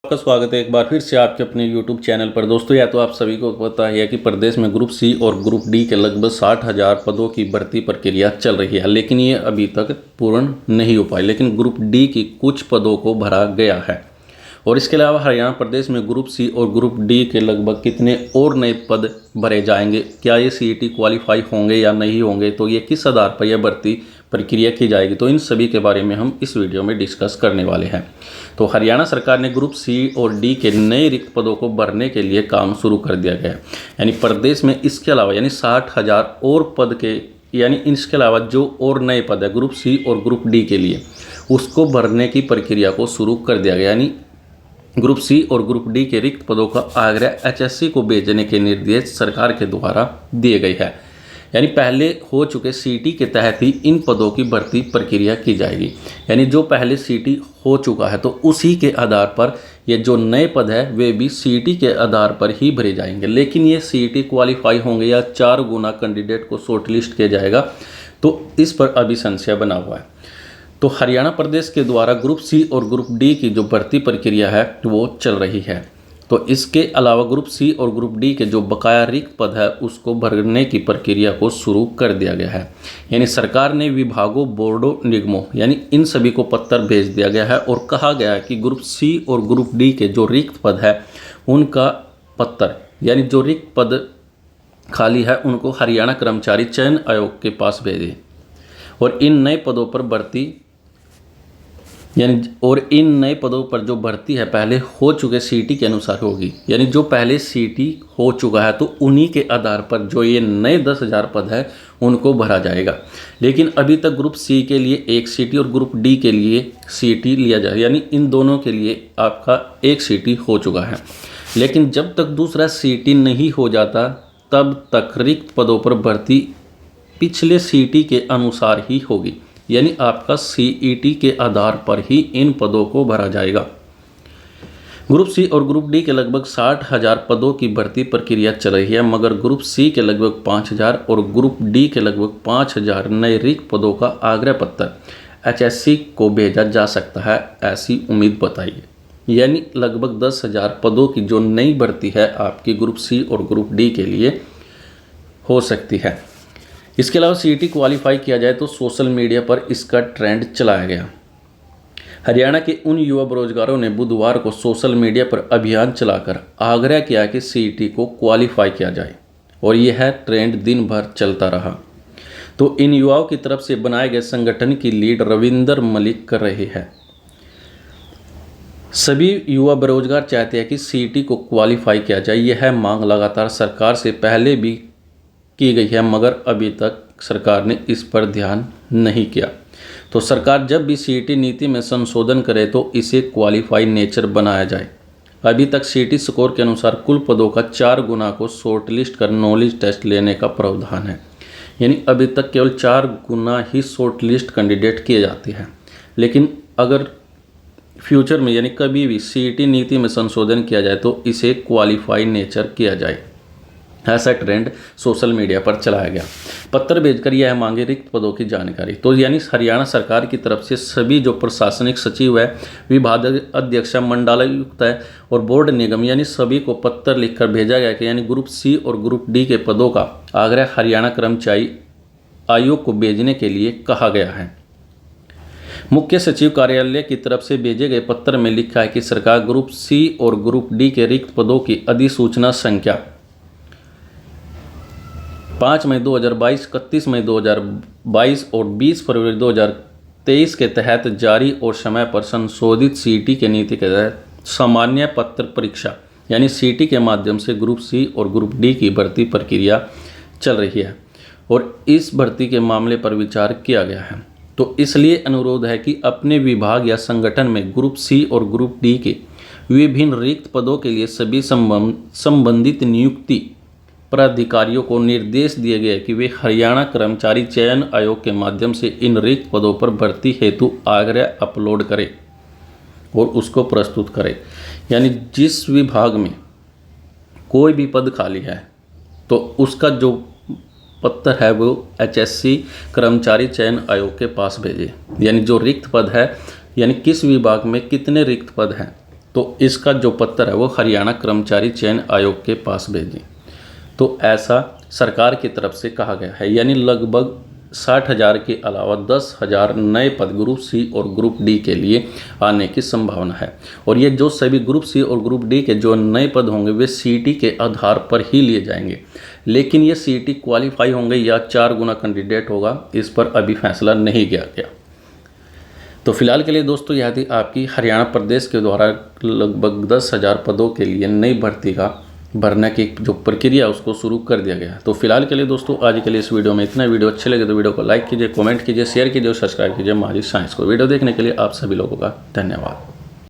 आपका स्वागत है एक बार फिर से आपके अपने YouTube चैनल पर। दोस्तों, या तो आप सभी को पता है कि प्रदेश में ग्रुप सी और ग्रुप डी के लगभग 60,000 पदों की भर्ती प्रक्रिया चल रही है, लेकिन ये अभी तक पूर्ण नहीं हो पाई। लेकिन ग्रुप डी की कुछ पदों को भरा गया है। और इसके अलावा हरियाणा प्रदेश में ग्रुप सी और ग्रुप डी के लगभग कितने और नए पद भरे जाएंगे, क्या ये CET क्वालिफाई होंगे या नहीं होंगे, तो ये किस आधार पर यह भर्ती प्रक्रिया की जाएगी, तो इन सभी के बारे में हम इस वीडियो में डिस्कस करने वाले हैं। तो हरियाणा सरकार ने ग्रुप सी और डी के नए रिक्त पदों को भरने के लिए काम शुरू कर दिया गया है। यानी प्रदेश में इसके अलावा 60,000 और पद के इसके अलावा जो और नए पद है ग्रुप सी और ग्रुप डी के लिए, उसको भरने की प्रक्रिया को शुरू कर दिया गया। यानी ग्रुप सी और ग्रुप डी के रिक्त पदों का आग्रह HSC को भेजने के निर्देश सरकार के द्वारा दिए गए हैं। यानी पहले हो चुके CET के तहत ही इन पदों की भर्ती प्रक्रिया की जाएगी। यानी जो पहले CET हो चुका है तो उसी के आधार पर ये जो नए पद है वे भी CET के आधार पर ही भरे जाएंगे। लेकिन ये CET क्वालिफाई होंगे या 4 गुना कैंडिडेट को शॉर्टलिस्ट किया जाएगा, तो इस पर अभी संशय बना हुआ है। तो हरियाणा प्रदेश के द्वारा ग्रुप सी और ग्रुप डी की जो भर्ती प्रक्रिया है वो चल रही है। तो इसके अलावा ग्रुप सी और ग्रुप डी के जो बकाया रिक्त पद है उसको भरने की प्रक्रिया को शुरू कर दिया गया है। यानी सरकार ने विभागों, बोर्डों, निगमों इन सभी को पत्र भेज दिया गया है और कहा गया है कि ग्रुप सी और ग्रुप डी के जो रिक्त पद है उनका पत्र जो रिक्त पद खाली है उनको हरियाणा कर्मचारी चयन आयोग के पास भेजें और इन नए पदों पर जो भर्ती है पहले हो चुके CET के अनुसार होगी। यानी जो पहले CET हो चुका है तो उन्हीं के आधार पर जो ये नए 10,000 पद है उनको भरा जाएगा। लेकिन अभी तक ग्रुप सी के लिए एक CET और ग्रुप डी के लिए CET लिया जाए, यानी इन दोनों के लिए आपका एक CET हो चुका है। लेकिन जब तक दूसरा CET नहीं हो जाता तब तक रिक्त पदों पर भर्ती पिछले CET के अनुसार ही होगी। यानी आपका CET के आधार पर ही इन पदों को भरा जाएगा। ग्रुप सी और ग्रुप डी के लगभग 60,000 पदों की भर्ती प्रक्रिया चल रही है, मगर ग्रुप सी के लगभग 5,000 और ग्रुप डी के लगभग 5,000 नए रिक्त पदों का आग्रह पत्र HSC को भेजा जा सकता है, ऐसी उम्मीद बताइए। यानी लगभग 10,000 पदों की जो नई भर्ती है आपकी ग्रुप सी और ग्रुप डी के लिए हो सकती है। इसके अलावा CET क्वालिफाई किया जाए तो सोशल मीडिया पर इसका ट्रेंड चलाया गया। हरियाणा के उन युवा बेरोजगारों ने बुधवार को सोशल मीडिया पर अभियान चलाकर आग्रह किया कि CET को क्वालिफाई किया जाए और यह ट्रेंड दिन भर चलता रहा। तो इन युवाओं की तरफ से बनाए गए संगठन की लीड रविंदर मलिक कर रहे हैं। सभी युवा बेरोजगार चाहते हैं कि CET को क्वालिफाई किया जाए। यह मांग लगातार सरकार से पहले भी की गई है, मगर अभी तक सरकार ने इस पर ध्यान नहीं किया। तो सरकार जब भी CET नीति में संशोधन करे तो इसे क्वालिफाई नेचर बनाया जाए। अभी तक CET स्कोर के अनुसार कुल पदों का 4 गुना को शॉर्टलिस्ट कर नॉलेज टेस्ट लेने का प्रावधान है। यानी अभी तक केवल 4 गुना ही शॉर्टलिस्ट कैंडिडेट किए जाते हैं। लेकिन अगर फ्यूचर में कभी भी CET नीति में संशोधन किया जाए तो इसे क्वालिफाई नेचर किया जाए, ऐसा ट्रेंड सोशल मीडिया पर चलाया गया। पत्र भेजकर यह मांगे रिक्त पदों की जानकारी। तो हरियाणा सरकार की तरफ से सभी जो प्रशासनिक सचिव है, विभाग अध्यक्ष, मंडलायुक्त है और बोर्ड निगम सभी को पत्र लिखकर भेजा गया कि ग्रुप सी और ग्रुप डी के पदों का आग्रह हरियाणा कर्मचारी आयोग को भेजने के लिए कहा गया है। मुख्य सचिव कार्यालय की तरफ से भेजे गए पत्र में लिखा है कि सरकार ग्रुप सी और ग्रुप डी के रिक्त पदों की अधिसूचना संख्या 5 मई 2022, 31 मई 2022 और 20 फरवरी 2023 के तहत जारी और समय पर संशोधित CET के नीति के तहत सामान्य पत्र परीक्षा CET के माध्यम से ग्रुप सी और ग्रुप डी की भर्ती प्रक्रिया चल रही है और इस भर्ती के मामले पर विचार किया गया है। तो इसलिए अनुरोध है कि अपने विभाग या संगठन में ग्रुप सी और ग्रुप डी के विभिन्न रिक्त पदों के लिए सभी संबंधित नियुक्ति प्राधिकारियों को निर्देश दिए गए कि वे हरियाणा कर्मचारी चयन आयोग के माध्यम से इन रिक्त पदों पर भर्ती हेतु आग्रह अपलोड करें और उसको प्रस्तुत करें। यानी जिस विभाग में कोई भी पद खाली है तो उसका जो पत्र है वो HSC कर्मचारी चयन आयोग के पास भेजें। यानी जो रिक्त पद है, यानी किस विभाग में कितने रिक्त पद हैं तो इसका जो पत्र है वो हरियाणा कर्मचारी चयन आयोग के पास भेजें। तो ऐसा सरकार की तरफ से कहा गया है, यानी लगभग 60,000 के अलावा 10,000 नए पद ग्रुप सी और ग्रुप डी के लिए आने की संभावना है। और ये जो सभी ग्रुप सी और ग्रुप डी के जो नए पद होंगे वे सीईटी के आधार पर ही लिए जाएंगे, लेकिन ये सीईटी क्वालिफाई होंगे या 4 गुना कैंडिडेट होगा, इस पर अभी फैसला नहीं किया गया। तो फिलहाल के लिए दोस्तों यह थी आपकी हरियाणा प्रदेश के द्वारा लगभग 10,000 पदों के लिए नई भर्ती का भरने की जो प्रक्रिया उसको शुरू कर दिया गया। तो फिलहाल के लिए दोस्तों आज के लिए इस वीडियो में इतना। वीडियो अच्छे लगे तो वीडियो को लाइक कीजिए, कमेंट कीजिए, शेयर कीजिए और सब्सक्राइब कीजिए माझी साइंस को। वीडियो देखने के लिए आप सभी लोगों का धन्यवाद।